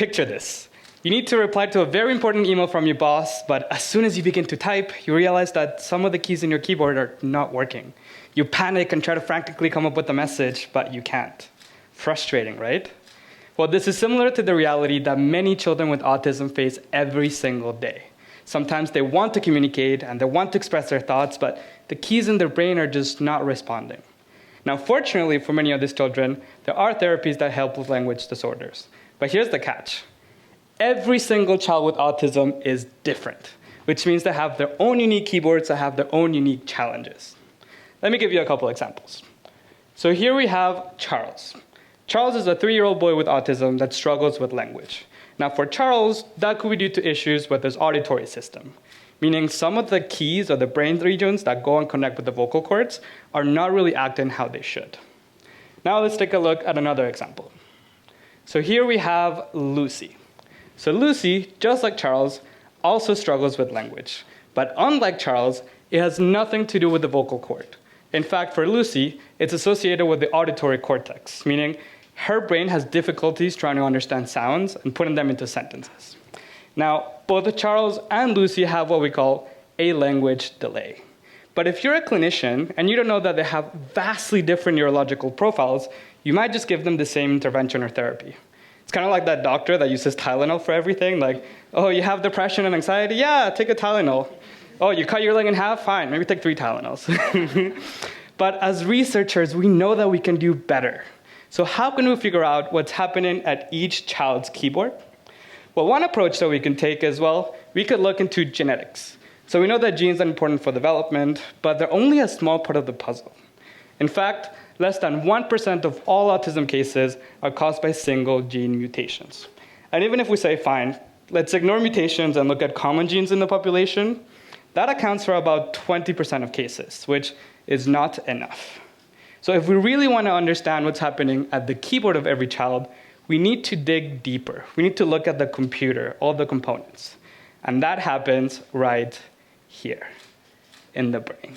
Picture this. You need to reply to a very important email from your boss, but as soon as you begin to type, you realize that some of the keys in your keyboard are not working. You panic and try to frantically come up with a message, but you can't. Frustrating, right? Well, this is similar to the reality that many children with autism face every single day. Sometimes they want to communicate and they want to express their thoughts, but the keys in their brain are just not responding. Now, fortunately for many of these children, there are therapies that help with language disorders. But here's the catch. Every single child with autism is different, which means they have their own unique keyboards that have their own unique challenges. Let me give you a couple examples. So here we have Charles. Charles is a 3-year-old boy with autism that struggles with language. Now for Charles, that could be due to issues with his auditory system, meaning some of the keys or the brain regions that go and connect with the vocal cords are not really acting how they should. Now let's take a look at another example. So here we have Lucy. So Lucy, just like Charles, also struggles with language. But unlike Charles, it has nothing to do with the vocal cord. In fact, for Lucy, it's associated with the auditory cortex, meaning her brain has difficulties trying to understand sounds and putting them into sentences. Now, both Charles and Lucy have what we call a language delay. But if you're a clinician and you don't know that they have vastly different neurological profiles, you might just give them the same intervention or therapy. It's kind of like that doctor that uses Tylenol for everything. Like, oh, you have depression and anxiety? Yeah, take a Tylenol. Oh, you cut your leg in half? Fine, maybe take 3 Tylenols. But as researchers, we know that we can do better. So how can we figure out what's happening at each child's keyboard? Well, one approach that we can take is, well, we could look into genetics. So we know that genes are important for development, but they're only a small part of the puzzle. In fact, less than 1% of all autism cases are caused by single gene mutations. And even if we say, fine, let's ignore mutations and look at common genes in the population, that accounts for about 20% of cases, which is not enough. So if we really want to understand what's happening at the keyboard of every child, we need to dig deeper. We need to look at the computer, all the components. And that happens right here in the brain.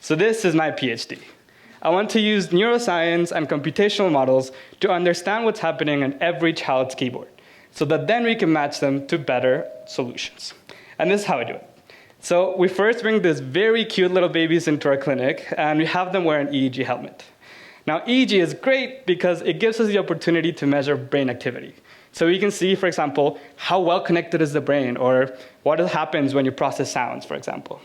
So this is my PhD. I want to use neuroscience and computational models to understand what's happening on every child's keyboard, so that then we can match them to better solutions. And this is how I do it. So we first bring these very cute little babies into our clinic, and we have them wear an EEG helmet. Now, EEG is great because it gives us the opportunity to measure brain activity. So we can see, for example, how well connected is the brain, or what happens when you process sounds, for example.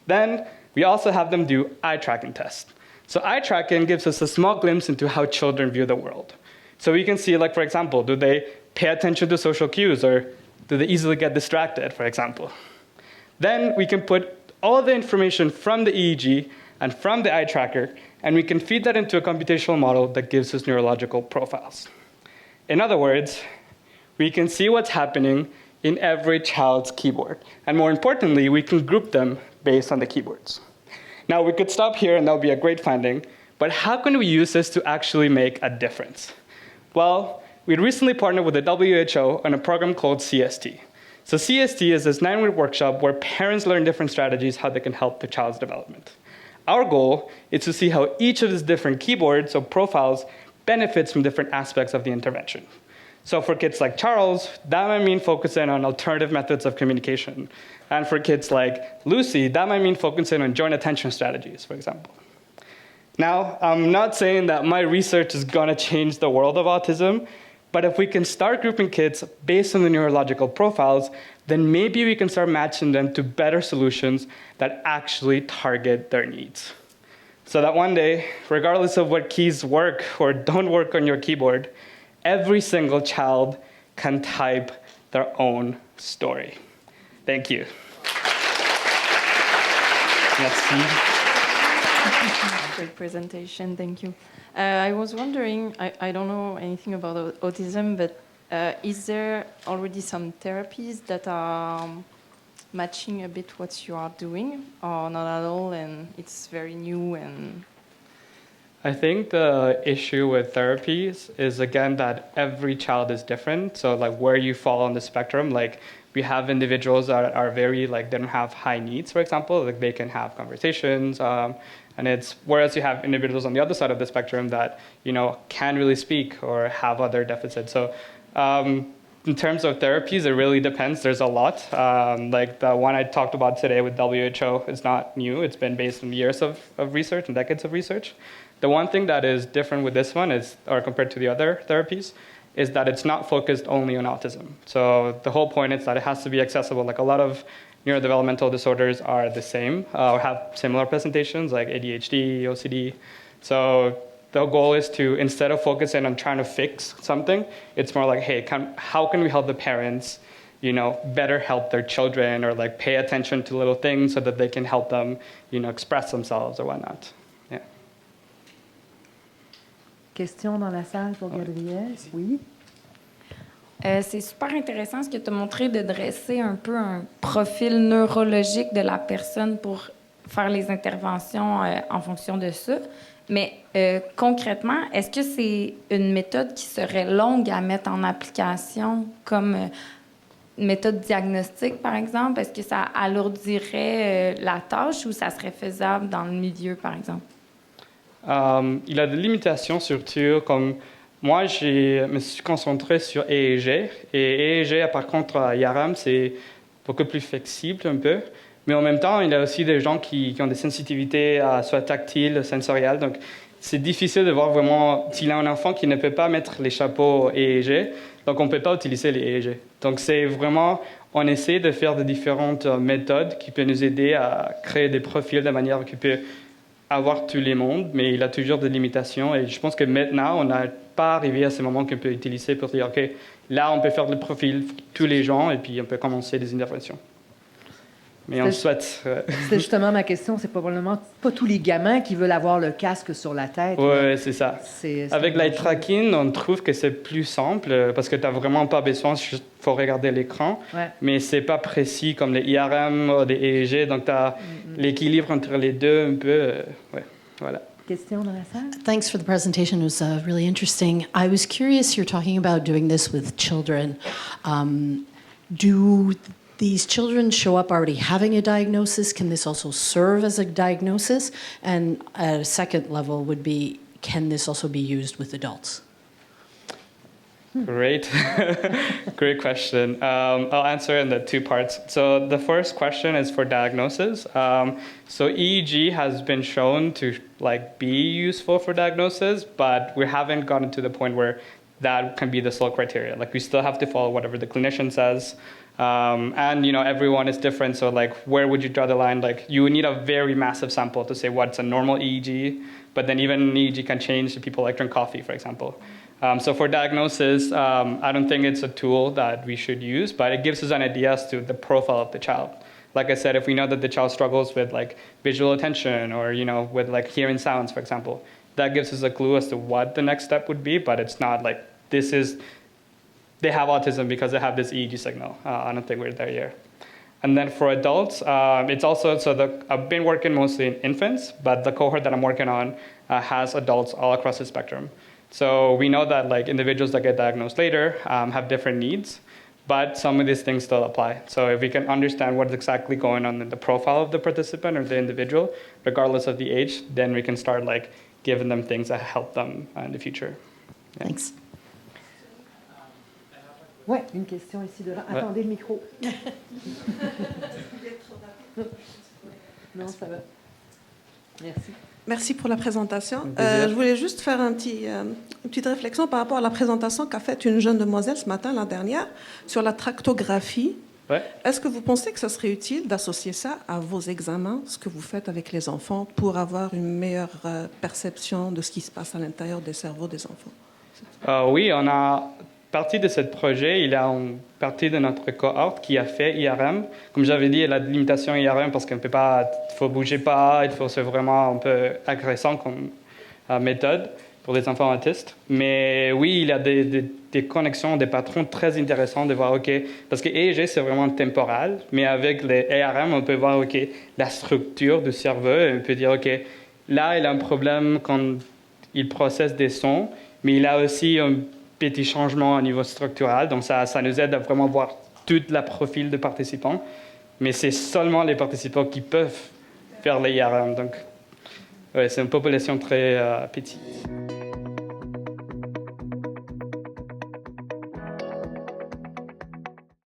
Then we also have them do eye tracking tests. So eye tracking gives us a small glimpse into how children view the world. So we can see, like, for example, do they pay attention to social cues, or do they easily get distracted, for example? Then we can put all the information from the EEG and from the eye tracker, and we can feed that into a computational model that gives us neurological profiles. In other words, we can see what's happening in every child's keyboard. And more importantly, we can group them based on the keyboards. Now, we could stop here, and that would be a great finding, but how can we use this to actually make a difference? Well, we recently partnered with the WHO on a program called CST. So CST is this 9-week workshop where parents learn different strategies how they can help their child's development. Our goal is to see how each of these different keyboards or profiles benefits from different aspects of the intervention. So for kids like Charles, that might mean focusing on alternative methods of communication. And for kids like Lucy, that might mean focusing on joint attention strategies, for example. Now, I'm not saying that my research is going to change the world of autism, but if we can start grouping kids based on the neurological profiles, then maybe we can start matching them to better solutions that actually target their needs. So that one day, regardless of what keys work or don't work on your keyboard, every single child can type their own story. Thank you. Merci. Great presentation, thank you. I was wondering, I don't know anything about autism, but is there already some therapies that are matching a bit what you are doing, or not at all, and it's very new? And I think the issue with therapies is, again, that every child is different. So like where you fall on the spectrum, like we have individuals that are very, like, they don't have high needs, for example, like they can have conversations, and it's, whereas you have individuals on the other side of the spectrum that, you know, can't really speak or have other deficits. So in terms of therapies, it really depends. There's a lot. Like the one I talked about today with WHO is not new. It's been based on years of research and decades of research. The one thing that is different with this one is, or compared to the other therapies, is that it's not focused only on autism. So the whole point is that it has to be accessible. Like a lot of neurodevelopmental disorders are the same, or have similar presentations like ADHD, OCD. So the goal is to, instead of focusing on trying to fix something, it's more like, hey, how can we help the parents, better help their children, or like pay attention to little things so that they can help them, express themselves or whatnot. Yeah. Question dans la salle pour Gabriel? Oui. C'est super intéressant ce que tu as montré de dresser un peu un profil neurologique de la personne pour faire les interventions en fonction de ça. Mais concrètement, est-ce que c'est une méthode qui serait longue à mettre en application comme une méthode diagnostique, par exemple? Est-ce que ça alourdirait la tâche ou ça serait faisable dans le milieu, par exemple? Il a des limitations, surtout comme moi, je me suis concentré sur EEG. Et EEG, par contre, IRM, c'est beaucoup plus flexible un peu. Mais en même temps, il y a aussi des gens qui ont des sensitivités, soit tactiles, sensorielles. Donc, c'est difficile de voir vraiment s'il a un enfant qui ne peut pas mettre les chapeaux EEG. Donc, on ne peut pas utiliser les EEG. Donc, c'est vraiment, on essaie de faire de différentes méthodes qui peuvent nous aider à créer des profils de manière qui peut avoir tous les mondes, mais il a toujours des limitations. Et je pense que maintenant, on n'a pas arrivé à ce moment qu'on peut utiliser pour dire, OK, là, on peut faire le profil tous les gens et puis on peut commencer des interventions. Mais on souhaite... C'est justement ma question, c'est probablement pas tous les gamins qui veulent avoir le casque sur la tête. Oui, c'est ça. Avec l'eye tracking, on trouve que c'est plus simple parce que tu n'as vraiment pas besoin, il faut regarder l'écran. Ouais. Mais c'est pas précis comme les IRM ou les EEG, donc tu as l'équilibre entre les deux un peu. Ouais, voilà. Question dans la salle? Thanks for the presentation. It was really interesting. I was curious, you're talking about doing this with children. Do these children show up already having a diagnosis? Can this also serve as a diagnosis? And at a second level would be, can this also be used with adults? Great. Great question. I'll answer in the two parts. So the first question is for diagnosis. So EEG has been shown to be useful for diagnosis, but we haven't gotten to the point where that can be the sole criteria. Like we still have to follow whatever the clinician says. And, everyone is different. So, where would you draw the line? You would need a very massive sample to say what's a normal EEG. But then even EEG can change to people drink coffee, for example. So for diagnosis, I don't think it's a tool that we should use, but it gives us an idea as to the profile of the child. Like I said, if we know that the child struggles with, visual attention or, with, hearing sounds, for example, that gives us a clue as to what the next step would be, but it's not they have autism because they have this EEG signal. I don't think we're there yet. And then for adults, it's also, I've been working mostly in infants, but the cohort that I'm working on has adults all across the spectrum. So we know that individuals that get diagnosed later have different needs, but some of these things still apply. So if we can understand what's exactly going on in the profile of the participant or the individual, regardless of the age, then we can start giving them things that help them in the future. Yeah. Thanks. Oui, une question ici devant. Ouais. Attendez le micro. Non, ça va. Merci. Merci pour la présentation. Je voulais juste faire une petite réflexion par rapport à la présentation qu'a faite une jeune demoiselle ce matin, la dernière, sur la tractographie. Ouais. Est-ce que vous pensez que ce serait utile d'associer ça à vos examens, ce que vous faites avec les enfants, pour avoir une meilleure perception de ce qui se passe à l'intérieur des cerveaux des enfants? Oui, on a... Partie de ce projet, il y a une partie de notre cohorte qui a fait IRM. Comme j'avais dit, il y a des limitations IRM parce qu'on ne peut pas, il faut bouger pas, c'est vraiment un peu agressant comme méthode pour les enfants autistes. Mais oui, il y a des connexions, des patrons très intéressants de voir, OK, parce que EEG, c'est vraiment temporal, mais avec les IRM, on peut voir, OK, la structure du cerveau, et on peut dire, OK, là, il a un problème quand il processe des sons, mais il a aussi un petit changement au niveau structural. Donc, ça nous aide à vraiment voir tout le profil de participants. Mais c'est seulement les participants qui peuvent faire les IRM. Donc, ouais, c'est une population très petite.